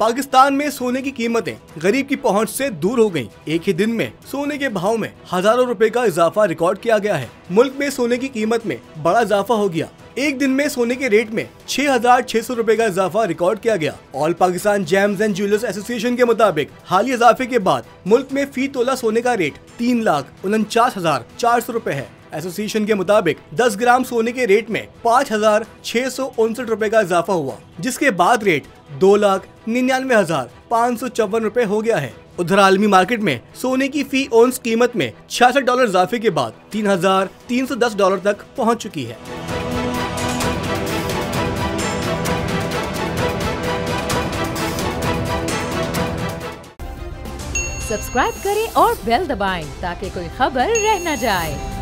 पाकिस्तान में सोने की कीमतें गरीब की पहुंच से दूर हो गईं। एक ही दिन में सोने के भाव में हजारों रुपए का इजाफा रिकॉर्ड किया गया है। मुल्क में सोने की कीमत में बड़ा इजाफा हो गया। एक दिन में सोने के रेट में 6,600 रुपए का इजाफा रिकॉर्ड किया गया। All Pakistan James and jewellers association के मुताबिक हालिया इजाफे के बाद मुल्क में फी तोला सोने का रेट 3,49,400 रुपए है। एसोसिएशन के मुताबिक 10 ग्राम सोने के रेट में 5,659 रुपए का इजाफा हुआ, जिसके बाद रेट 2,99,554 रुपए हो गया है। उधर आलमी मार्केट में सोने की फी औंस कीमत में $66 इजाफे के बाद $3,310 तक पहुंच चुकी है। सब्सक्राइब करें और बेल दबाएं ताकि कोई खबर रह न जाए।